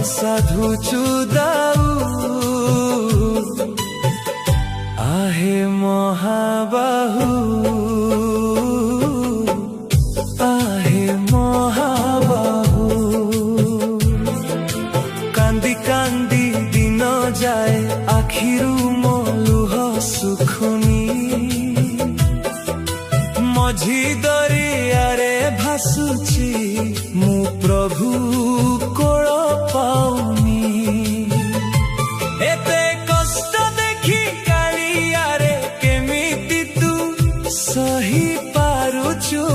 साधु चुदाऊ आहे महाबाहु आहे महाबाहु कांदी कांदी दिन जाए आखिरु मो लुह सुखुनी मझी दरिया रे भासुची मु प्रभु कोल पाउनी एते कष्ट देखी कालिया रे केमिति तू सही पारुचु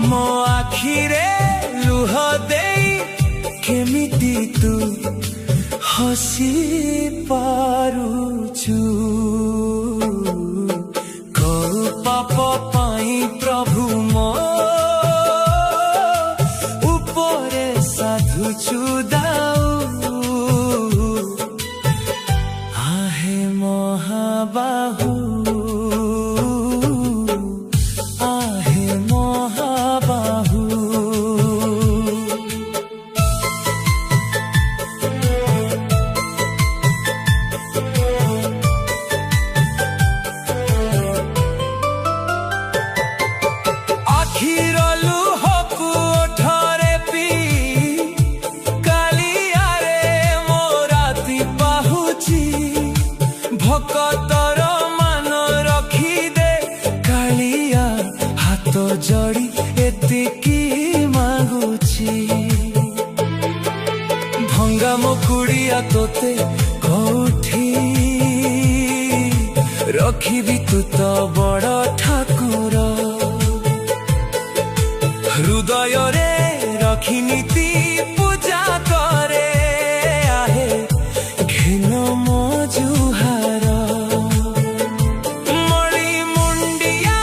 मो आखिरे लुह देई केमिति तू हसी पारुचु को पाप पाई प्रभु मो उपरे साधु चुदाऊ आहे महाबाहु आहे महाबाहु भक्तर मान रखी दे कालिया हाथ जोड़ी एतिकी मागुची भंगा मुकुड़िया तोते कोठी रखिबी तू तो बड़ ठाकुर हृदय रे रखी नीति पूजा करे आहे घिन मो जुहार मणि मुंडिया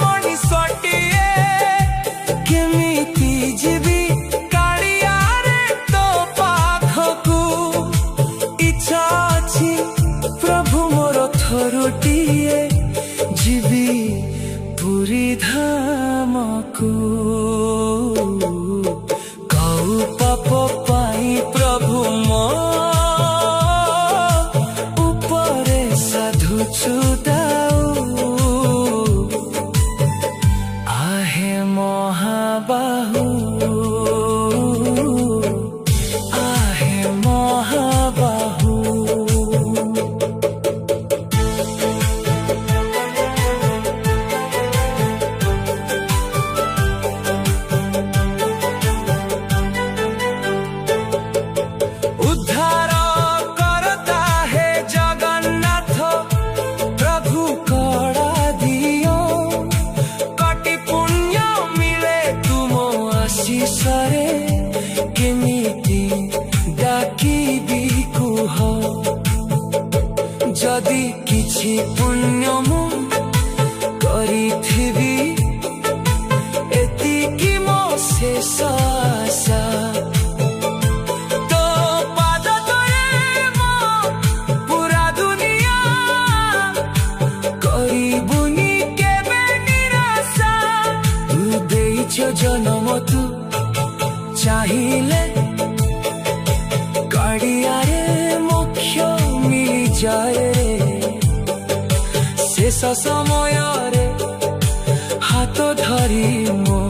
मणि सटिए केमिति जीवी कालिया रे तो पाखकू इच्छा अछि प्रभु मोर थरुटिए जीवी पुरी धामकू कौ पाप पाई प्रभु मो उपरे साधु चुदाऊ आहे महाबाहु आहे महाबाहु उद्धार करता है जगन्नाथ प्रभु कड़ा दियो कटि पुण्य मिले तुम आशीष रे केमिति डाकिबी कुह जदि किछि पुण्य मु करिथिबी एतिकी मो शेष आशा जन्म तू चाहिए काड़िया रे मोक्ष मिल जाए शेष समय रे हाथ धरी मो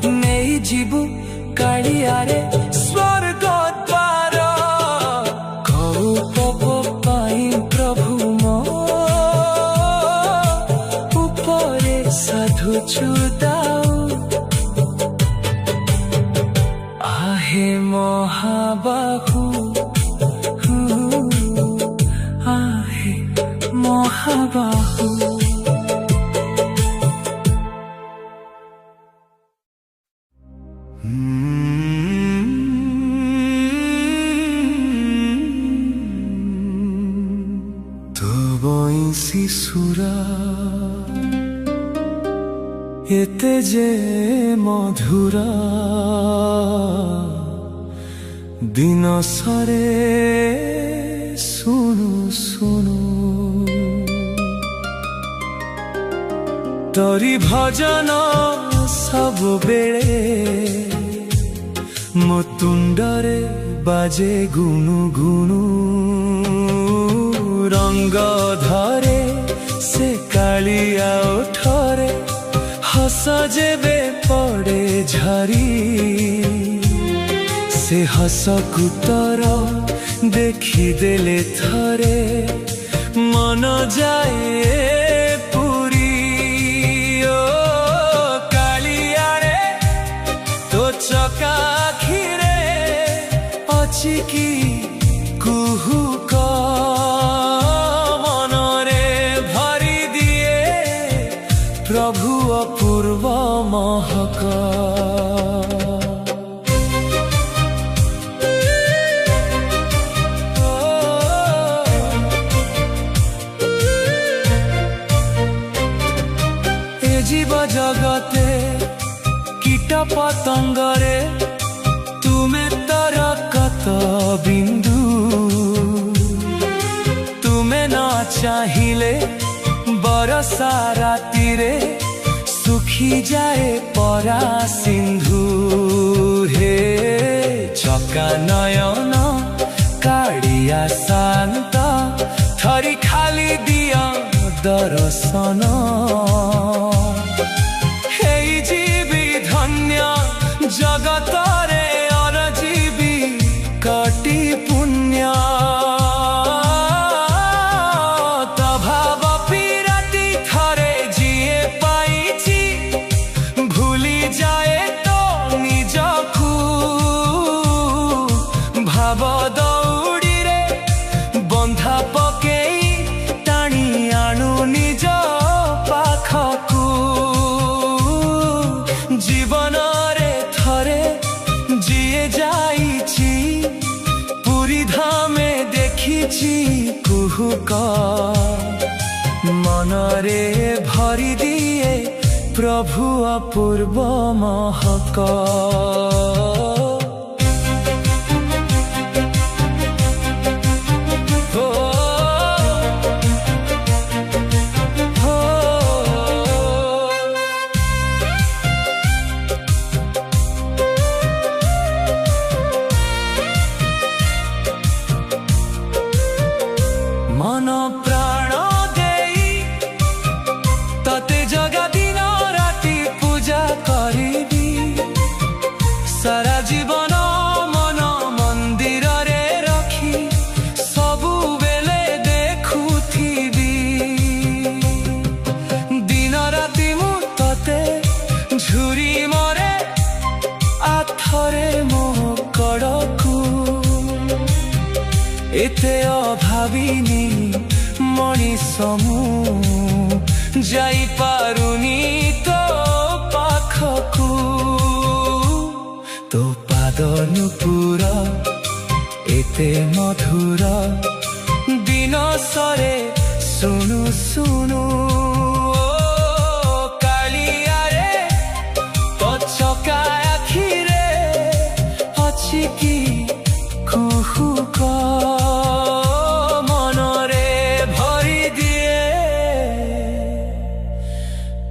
नहीं जीवु काड़िया रे स्वर्ग द्वार कौ पाप पाई प्रभु मो उपरे साधु चुदाऊ आहे महाबाहु आहे महाबाहु। एते जे मधुरा दिन सारे सुनु सुनु तोरी भजन सब बेले मो तुंडरे बाजे गुनु गुनु रंग धरे से कालिया उठरे हस जेबे पड़े झरी से हस कुतर देखी देले थरे मन जाए पूरी ओ कालिया रे तो चका खीरे अच्छी की कुहुक मनरे भरी दिए प्रभु अपूर्व महक जीव जगते कीट पतंगरे तुमे तरकत बिंदु तुमे न चाहिए बरसा रातिरे सुखी जाए परा सिंधु हे चका नयन काड़िया शांत थरी खाली दिया दर्शन जगतरे अरजीवी कटी पुण्य तभाव पीराती थरे जिए पाइची भूली जाए तो निजकू भाव दौड़ी रे बंधा पकेई टाणी आणु निज पाखकू जीवन पूरी धामे देखी कुहुक मनरे भरी दिए प्रभु अपूर्व महक मन प्राण देई तते जगा दिन राति पूजा करिबी सारा जीवन मन मंदिर रे रखी सबु बेले देखुथिबी दिन राति मु तते झुरी मरे आथरे मो कड़कू एते अभाविनी मनीष मु जाई पारुनी तो पाखकू तो पाद नुपुर एते मधुर दिन सरे सुनु सुनु कालिया रे तो चका आखिरे अच्छी की कुहुक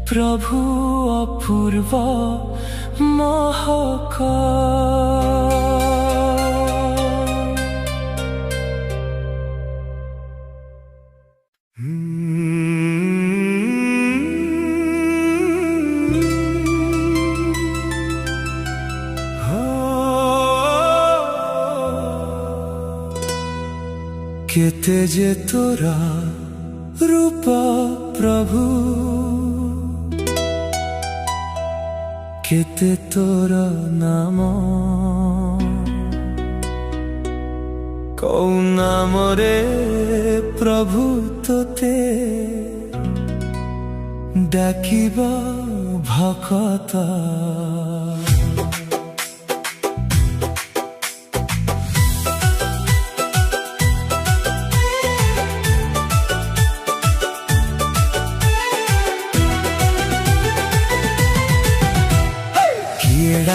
प्रभु अपूर्व महक केते जे तोरा रूप प्रभु केते तोर नाम कौ नाम रे प्रभु तोते डाकिबा भकता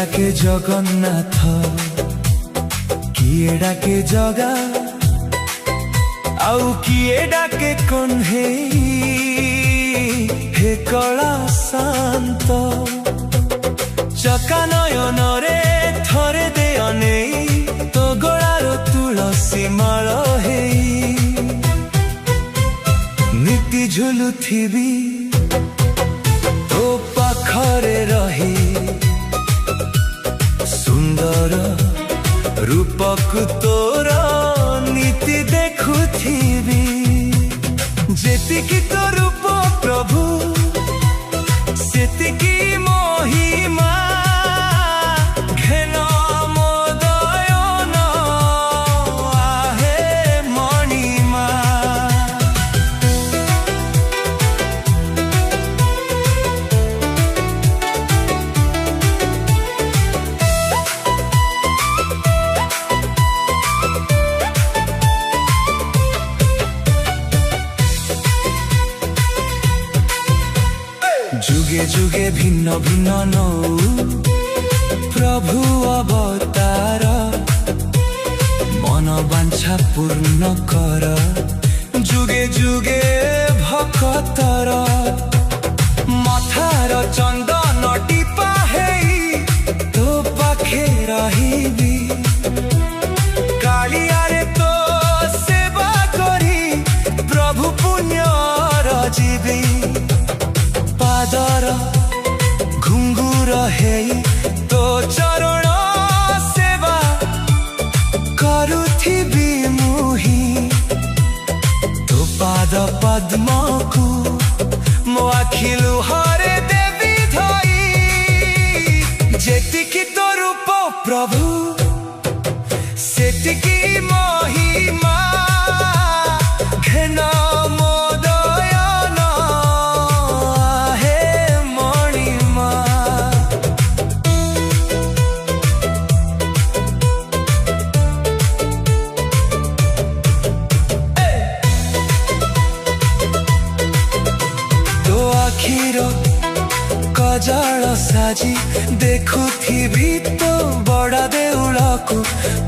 ডাকে জগন্নাথ, কিয়ে ডাকে জগা, আউ কিয়ে ডাকে কণ্ঢেই, হে কলা শান্ত। চকা নয়নরে থরে দে অনেই, তো গଳାର ତୁଳସୀ ମାଳ ହେଇ। ନୀତି ଝୁଲୁଥିବି ତୋ ପାଖରେ ରହି, ସୁନ୍ଦର ରୂପକୁ ତୋର ନୀତି ଦେଖୁଥିବି। ଯେତିକି ତୋ ରୂପ ପ୍ରଭୁ, ସେତିକି ମହିମା। যুগে যুগে ভিন্ন ভিন্ন নৌ প্রভু অবতার, মন বাঞ্ছা পূর্ণ কর। যুগে যুগে ভকতর মথার চন্দন টিপা হেই, তো পাখে রহিবি। কালিয়ারে তো সেবা করি, প্রভু পুণ্যর জীবী। ପାଦର ଘୁଙ୍ଗୁର ହେଇ ତୋ ଚରଣ ସେବା କରୁଥିବି ମୁହିଁ। ତୋ ପାଦ ପଦ୍ମକୁ ମୋ ଆଖି ଲୁହରେ ଦେବି ଧୋଇ। ଯେତିକି ତୋ ରୂପ ପ୍ରଭୁ, ସେତିକି ମହିମା। ଘେନ କଜଳ ସାଜି ଦେଖୁଥିବି ତୋ ବଡ଼ ଦେଉଳକୁ।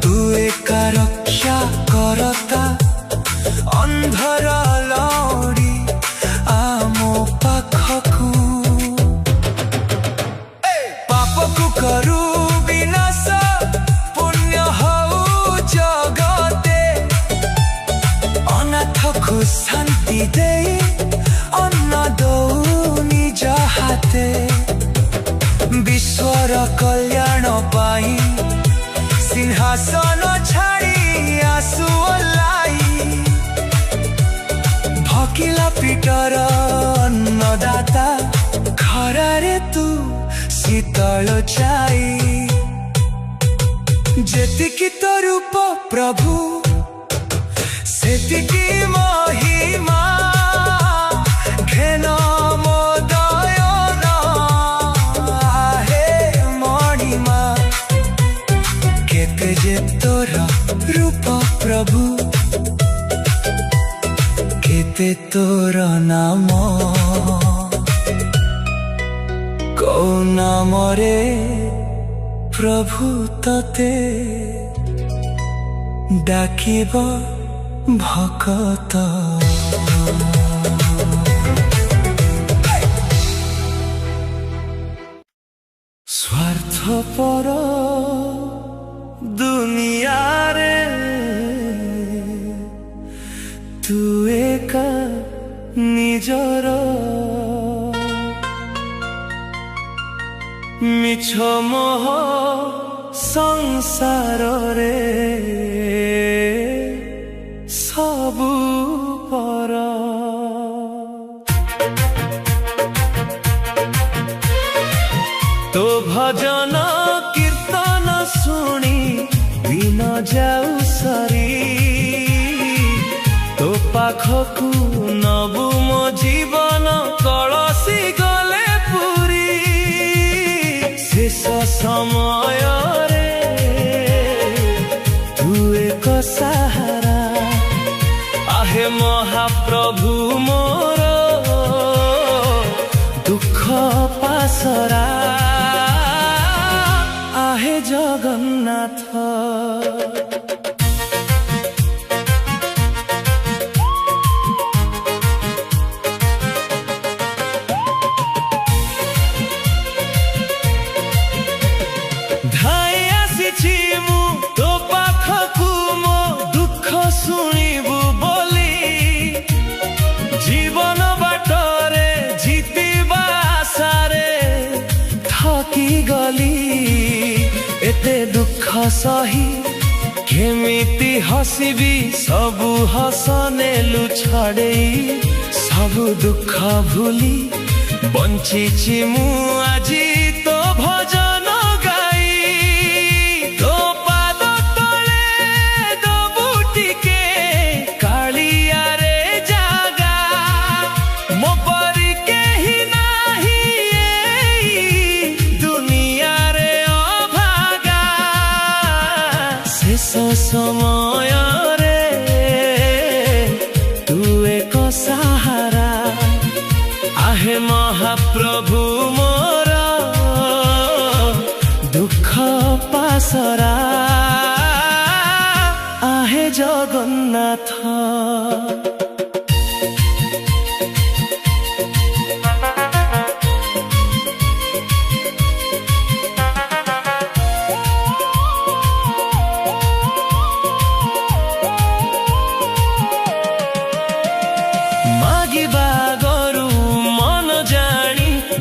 ତୁ ଏକା ରକ୍ଷା କରତା, ଅନ୍ଧର ଲଡ଼ି ଆମ ପାଖକୁ। ପାପକୁ କରୁ ବିନାଶ, ପୁଣ୍ୟ ହଉ ଜଗତେ। ଅନାଥକୁ ଶାନ୍ତି ଦେଇ ଅନ୍ନ ଦଉ ନିଜ ହାତେ। ବିଶ୍ୱର କଲ୍ୟାଣ ପାଇଁ ସିଂହାସନ ଛାଡ଼ି ଆସୁ ଓହ୍ଲାଇ। ଭକିଲା ପିଠର ଅନ୍ନଦାତା, ଖରାରେ ତୁ ଶୀତଳ ଛାଇ। ଯେତିକି ତୋ ରୂପ ପ୍ରଭୁ, ସେତିକି ମହିମା। ଘେନ ମୋ ଦୟନ ଆହେ ମଣିମା। କେତେ ଯେ ତୋର ରୂପ ପ୍ରଭୁ, କେତେ ତୋର ନାମ। କୋଉ ନାମରେ ପ୍ରଭୁ ତତେ ଡାକିବ ଭକତ। ସ୍ୱାର୍ଥପର ଦୁନିଆରେ ତୁ ଏକା ନିଜର। ମିଛ ମୋହ ସଂସାରରେ ସବୁ ପର। ତୋ ଭଜନ କୀର୍ତ୍ତନ ଶୁଣି ଦିନ ଯାଉ ସରି। ତୋ ପାଖକୁ ନବୁ ମୋ ଜୀବନ, କଳସି ଗଲେ ପୁରୀ। ଶେଷ ସମୟରେ ତୁ ଏକ ସାହାରା। ଆହେ ମହାପ୍ରଭୁ ମୋର ଦୁଃଖ ପାସରା। सही केमिति हसिबी सबु हस नेलु छाड़ेई सबु दुख भूली बंचिची मु आजी तो भजन गाई तो पाद तले दबु टिके कालिया रे जागा मो परी केही नाही एई दुनिया रे अभागा शेष समय रे तू एक सहारा आहे महाप्रभु मोर दुख पासरा आहे जगन्नाथ।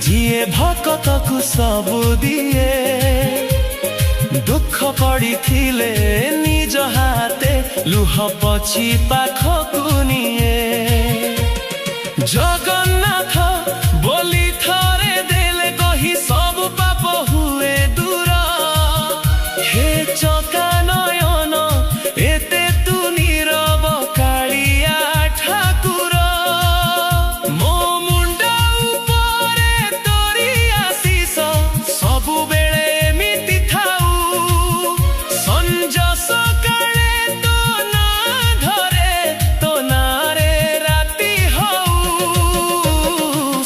जिए भक्त को सबु दिए दुख पड़ी थिले निज हाथे लुह पछी पाखकु निए जगन्नाथ बोली थरे देले कही सब पाप हुए दूर हे चका नयन एते तू नीरव कालिया ठाकुर मो मुंडा उपरे तोरी आशीष सबु बेले एमिति थाऊ संज सकाळे तो ना धरे तो ना रे राति हऊ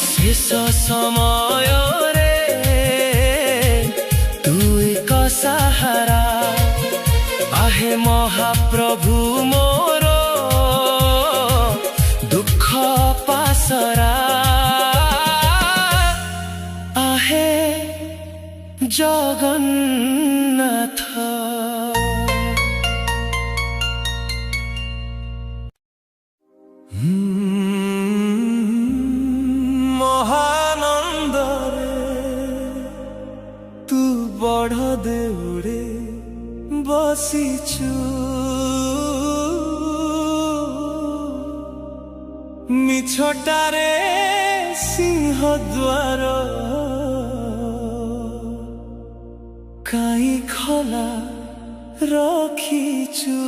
शेष समय रे तू एक सहारा आहे महाप्रभु मोर दुख पासरा आहे जगन्नाथ। महानंद रे तू बड़ देउरे बसिछु मिछटारे सिंह द्वार काई खला रखिछु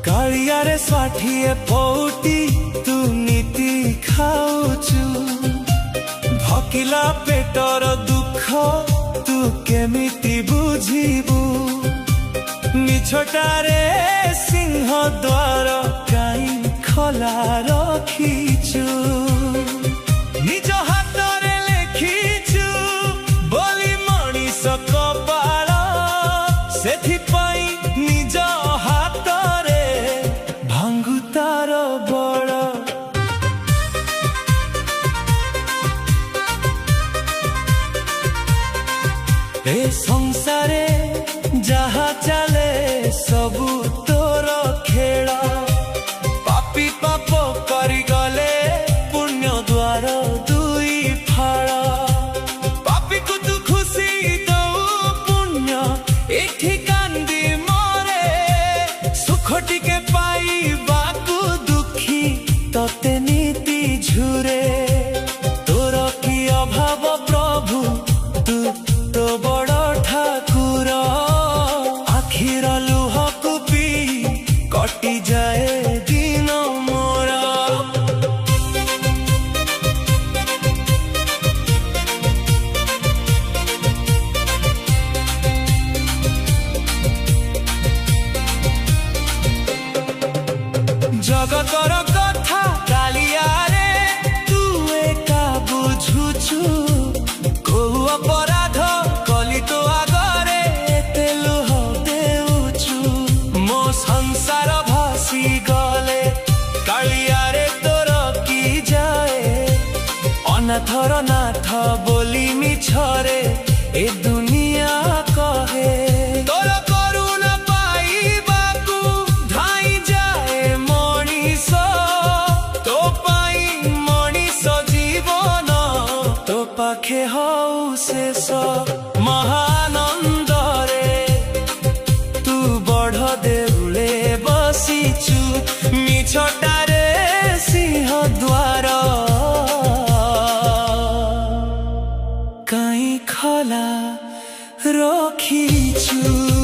कालिया रे षाठिए पौटी तू नीति खाऊचु भकिला पेटर दुख तू केमिति बुझिबु मिछटारे सिंह द्वार काई खला रखिछु निज हातरे लेखिछु बोली मणिष कपाळ सेथिपाई निज हातरे भांगु तार बड़ ए संसारे जहा चले सबु तोर खेल पापी पाप करी गले पुण्य द्वार दुई फाड़ पापी को तू खुशी दऊ पुण्य एठी कांदी मरे सुख टिके पाई बाकु दुखी तते नीति झुरे तोर की अभाव प्रभु तू तो बड़ ठाकुर आखिर लुह कुपी कटि जाए दिन मोरा जगतर कथा कालिया रे तू एका बुझुछु को अपराध कली तो आगरे एते लुह देउछु मो संसार भासी गले कालिया रे तोर की जाए अनाथर नाथ बोली मिछरे ए दुनिया कहे तोर करुणा पाखे हऊ शेष महानंदरे तू बढ़ देउले बसीचु मिछटारे सिंह द्वार काई खला रखीचु।